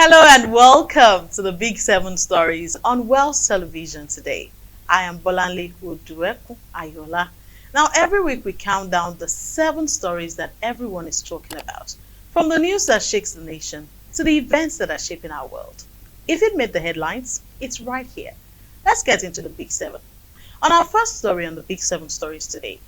Hello and welcome to the Big 7 Stories on Wells Television today. I am Bolanle Oduekun-Ayoola. Now, every week we count down the 7 stories that everyone is talking about, from the news that shakes the nation to the events that are shaping our world. If it made the headlines, it's right here. Let's get into the Big 7. On our first story on the Big 7 Stories today,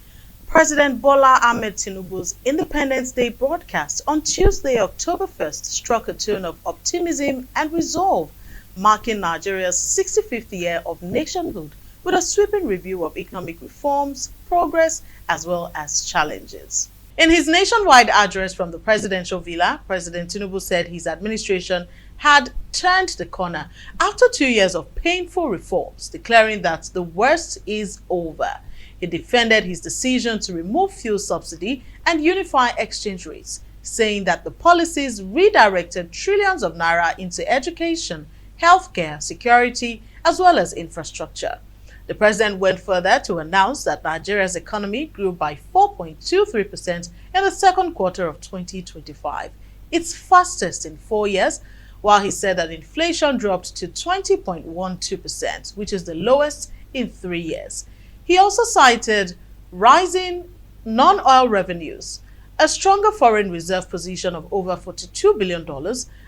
President Bola Ahmed Tinubu's Independence Day broadcast on Tuesday, October 1st, struck a tone of optimism and resolve, marking Nigeria's 65th year of nationhood with a sweeping review of economic reforms, progress, as well as challenges. In his nationwide address from the presidential villa, President Tinubu said his administration had turned the corner after 2 years of painful reforms, declaring that the worst is over. He defended his decision to remove fuel subsidy and unify exchange rates, saying that the policies redirected trillions of naira into education, healthcare, security, as well as infrastructure. The president went further to announce that Nigeria's economy grew by 4.23% in the second quarter of 2025, its fastest in 4 years, while he said that inflation dropped to 20.12%, which is the lowest in 3 years. He also cited rising non-oil revenues, a stronger foreign reserve position of over $42 billion,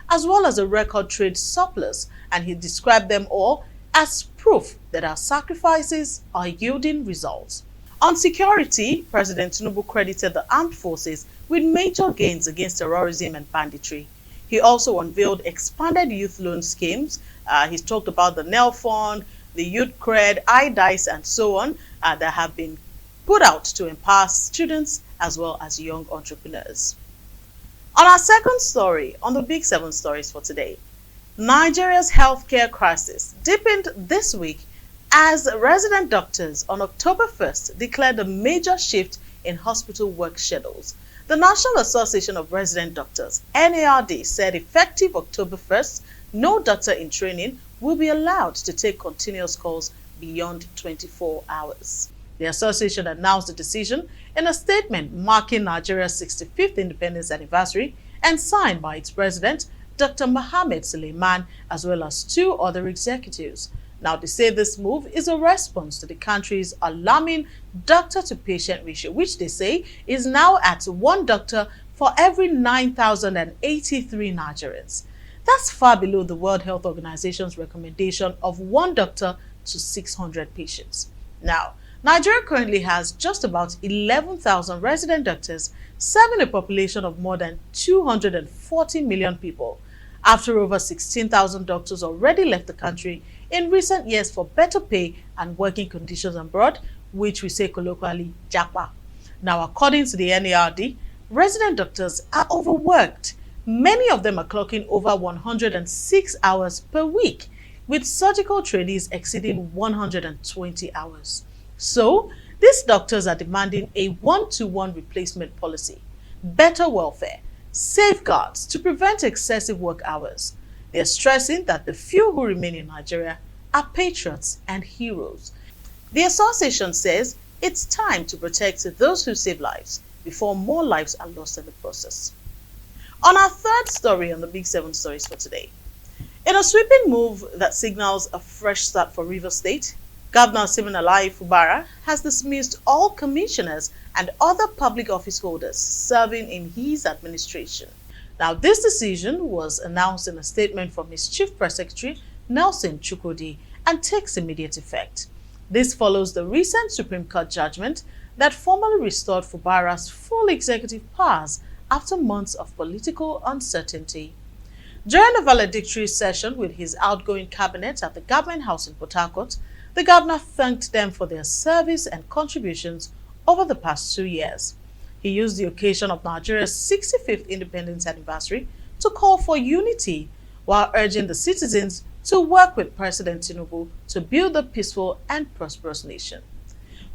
as well as a record trade surplus, and he described them all as proof that our sacrifices are yielding results. On security, President Tinubu credited the armed forces with major gains against terrorism and banditry. He also unveiled expanded youth loan schemes. He's talked about the NEL Fund, the Youth Cred, iDice, and so on that have been put out to empower students as well as young entrepreneurs. On our second story on the Big 7 Stories for today, Nigeria's healthcare crisis deepened this week as resident doctors on October 1st declared a major shift in hospital work schedules. The National Association of Resident Doctors, NARD, said effective October 1st, no doctor in training will be allowed to take continuous calls beyond 24 hours. The association announced the decision in a statement marking Nigeria's 65th independence anniversary and signed by its president, Dr. Mohammed Suleiman, as well as 2 other executives. Now, they say this move is a response to the country's alarming doctor-to-patient ratio, which they say is now at 1 doctor for every 9,083 Nigerians. That's far below the World Health Organization's recommendation of 1 doctor to 600 patients. Now, Nigeria currently has just about 11,000 resident doctors, serving a population of more than 240 million people. After over 16,000 doctors already left the country in recent years for better pay and working conditions abroad, which we say colloquially, japa. Now, according to the NARD, resident doctors are overworked. Many of them are clocking over 106 hours per week, with surgical trainees exceeding 120 hours. So, these doctors are demanding a 1-to-1 replacement policy, better welfare, safeguards to prevent excessive work hours. They are stressing that the few who remain in Nigeria are patriots and heroes. The association says it's time to protect those who save lives before more lives are lost in the process. On our third story on the Big 7 Stories for today, in a sweeping move that signals a fresh start for Rivers State, Governor Siminalayi Fubara has dismissed all commissioners and other public office holders serving in his administration. Now, this decision was announced in a statement from his Chief Press Secretary, Nelson Chukwudi, and takes immediate effect. This follows the recent Supreme Court judgment that formally restored Fubara's full executive powers after months of political uncertainty. During a valedictory session with his outgoing cabinet at the Government House in Port Harcourt, the governor thanked them for their service and contributions over the past 2 years. He used the occasion of Nigeria's 65th independence anniversary to call for unity while urging the citizens to work with President Tinubu to build a peaceful and prosperous nation.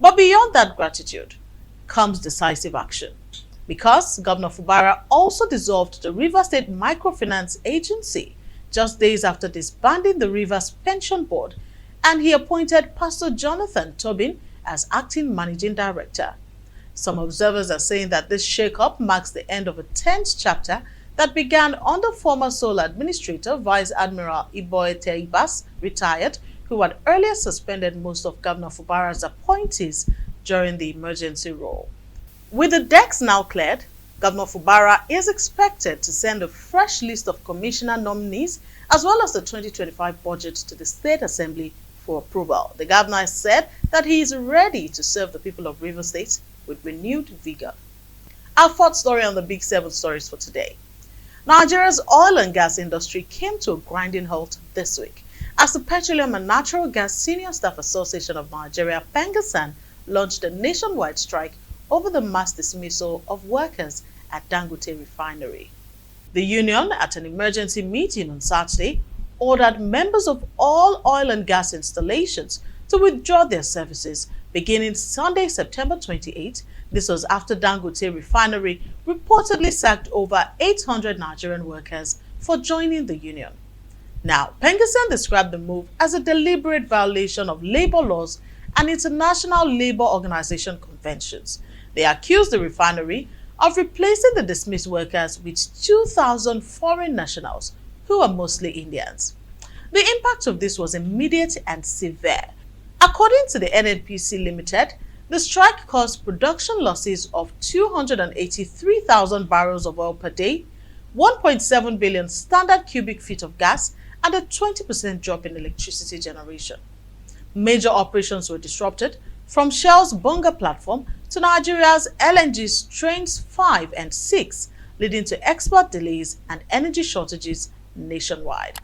But beyond that gratitude comes decisive action, because Governor Fubara also dissolved the Rivers State Microfinance Agency just days after disbanding the Rivers Pension Board, and he appointed Pastor Jonathan Tobin as acting managing director. Some observers are saying that this shake-up marks the end of a tense chapter that began under former sole administrator Vice Admiral Iboete Ibas, retired, who had earlier suspended most of Governor Fubara's appointees during the emergency rule. With the decks now cleared, Governor Fubara is expected to send a fresh list of commissioner nominees as well as the 2025 budget to the State Assembly for approval. The governor has said that he is ready to serve the people of Rivers State with renewed vigor. Our fourth story on the Big Seven stories for today. Nigeria's oil and gas industry came to a grinding halt this week as the Petroleum and Natural Gas Senior Staff Association of Nigeria, PENGASSAN, launched a nationwide strike over the mass dismissal of workers at Dangote Refinery. The union, at an emergency meeting on Saturday, ordered members of all oil and gas installations to withdraw their services beginning Sunday, September 28. This was after Dangote Refinery reportedly sacked over 800 Nigerian workers for joining the union. Now, PENGASSAN described the move as a deliberate violation of labor laws and international labor organization conventions. They accused the refinery of replacing the dismissed workers with 2,000 foreign nationals, who are mostly Indians. The impact of this was immediate and severe. According to the NNPC Limited, the strike caused production losses of 283,000 barrels of oil per day, 1.7 billion standard cubic feet of gas, and a 20% drop in electricity generation. Major operations were disrupted, from Shell's Bunga platform to Nigeria's LNG's Trains 5 and 6, leading to export delays and energy shortages nationwide.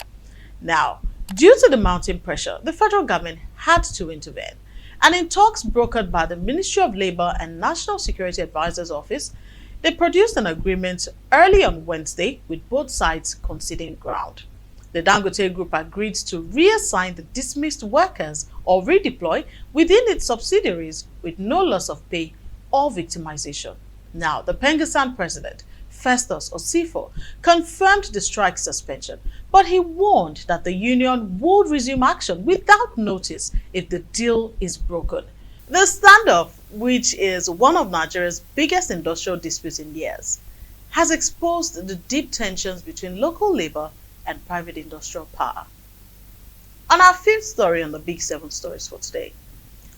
Now, due to the mounting pressure, the federal government had to intervene. And in talks brokered by the Ministry of Labour and National Security Advisor's Office, they produced an agreement early on Wednesday with both sides conceding ground. The Dangote Group agreed to reassign the dismissed workers or redeploy within its subsidiaries with no loss of pay or victimization. Now, the PENGASSAN president, Festus Osifo, confirmed the strike suspension, but he warned that the union would resume action without notice if the deal is broken. The standoff, which is one of Nigeria's biggest industrial disputes in years, has exposed the deep tensions between local labor and private industrial power. On our fifth story on the Big Seven stories for today,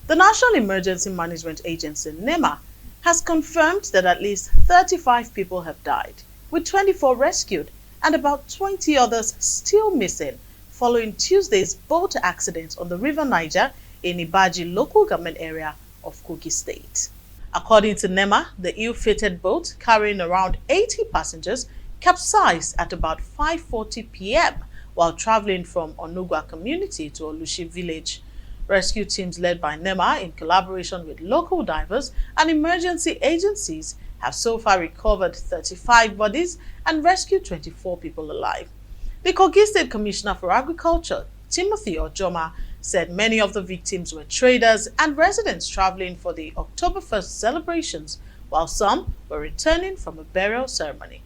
the National Emergency Management Agency, NEMA, has confirmed that at least 35 people have died, with 24 rescued and about 20 others still missing following Tuesday's boat accident on the River Niger in Ibaji local government area of Kogi State. According to NEMA, the ill-fated boat carrying around 80 passengers capsized at about 5:40 p.m. while traveling from Onugwa community to Olushi village. Rescue teams led by NEMA in collaboration with local divers and emergency agencies have so far recovered 35 bodies and rescued 24 people alive. The Kogi State Commissioner for Agriculture, Timothy Ojoma, said many of the victims were traders and residents traveling for the October 1st celebrations, while some were returning from a burial ceremony.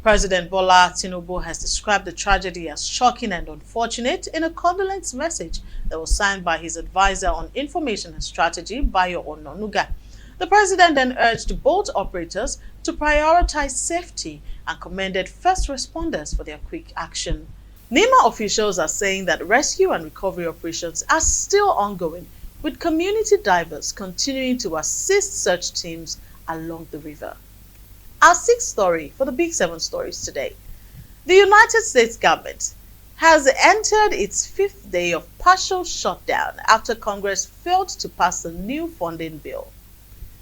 President Bola Tinubu has described the tragedy as shocking and unfortunate in a condolence message that was signed by his advisor on information and strategy, Bayo Ononuga. The president then urged boat operators to prioritize safety and commended first responders for their quick action. NEMA officials are saying that rescue and recovery operations are still ongoing, with community divers continuing to assist search teams along the river. Our sixth story for the Big Seven stories today. The United States government has entered its fifth day of partial shutdown after Congress failed to pass a new funding bill.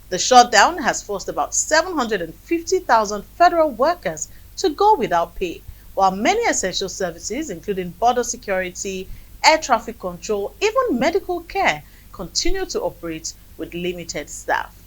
The shutdown has forced about 750,000 federal workers to go without pay, while many essential services, including border security, air traffic control, even medical care, continue to operate with limited staff.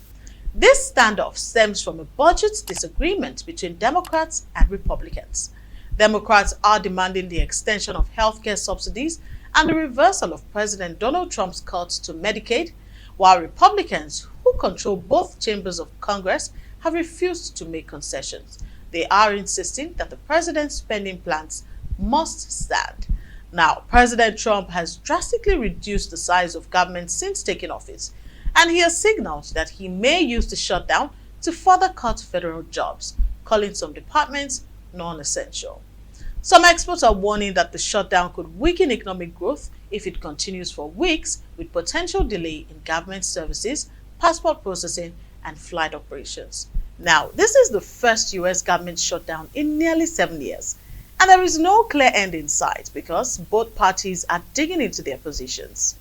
This standoff stems from a budget disagreement between Democrats and Republicans. Democrats are demanding the extension of healthcare subsidies and the reversal of President Donald Trump's cuts to Medicaid, while Republicans, who control both chambers of Congress, have refused to make concessions. They are insisting that the president's spending plans must stand. Now, President Trump has drastically reduced the size of government since taking office, and he has signaled that he may use the shutdown to further cut federal jobs, calling some departments non-essential. Some experts are warning that the shutdown could weaken economic growth if it continues for weeks, with potential delay in government services, passport processing, and flight operations. Now, this is the first US government shutdown in nearly 7 years, and there is no clear end in sight because both parties are digging into their positions.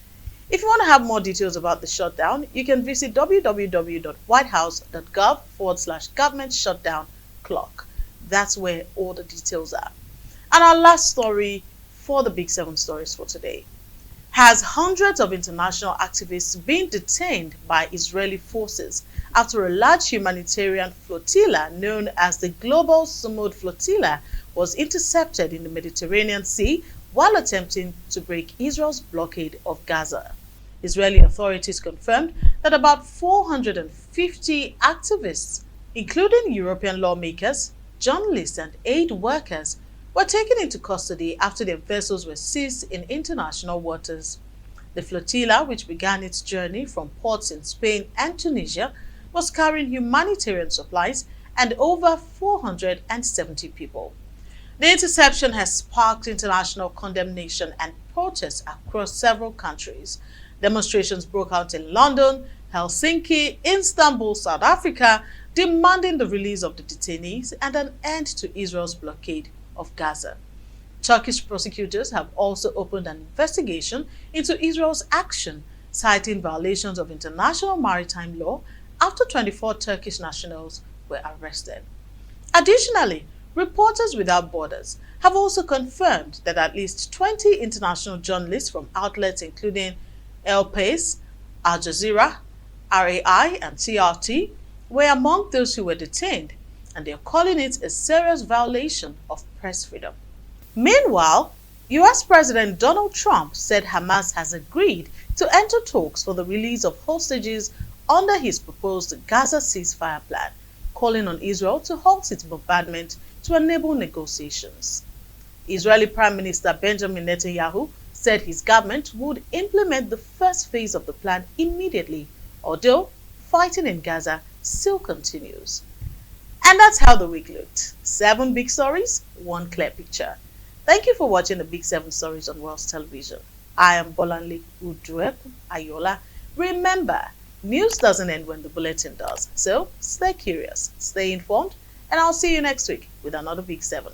If you want to have more details about the shutdown, you can visit www.whitehouse.gov/government shutdown clock. That's where all the details are. And our last story for the Big Seven stories for today. Has hundreds of international activists been detained by Israeli forces after a large humanitarian flotilla known as the Global Sumud Flotilla was intercepted in the Mediterranean Sea while attempting to break Israel's blockade of Gaza. Israeli authorities confirmed that about 450 activists, including European lawmakers, journalists, and aid workers, were taken into custody after their vessels were seized in international waters. The flotilla, which began its journey from ports in Spain and Tunisia, was carrying humanitarian supplies and over 470 people. The interception has sparked international condemnation and protests across several countries. Demonstrations broke out in London, Helsinki, Istanbul, South Africa, demanding the release of the detainees and an end to Israel's blockade of Gaza. Turkish prosecutors have also opened an investigation into Israel's action, citing violations of international maritime law after 24 Turkish nationals were arrested. Additionally, Reporters Without Borders have also confirmed that at least 20 international journalists from outlets including El País, Al Jazeera, RAI, and TRT were among those who were detained, and they are calling it a serious violation of press freedom. Meanwhile, US President Donald Trump said Hamas has agreed to enter talks for the release of hostages under his proposed Gaza ceasefire plan, calling on Israel to halt its bombardment to enable negotiations. Israeli Prime Minister Benjamin Netanyahu said his government would implement the first phase of the plan immediately, although fighting in Gaza still continues. And that's how the week looked. 7 big stories, 1 clear picture. Thank you for watching the Big 7 Stories on Wells Television. I am Bolanle Oduekun-Ayoola. Remember, news doesn't end when the bulletin does. So stay curious, stay informed, and I'll see you next week with another Big 7.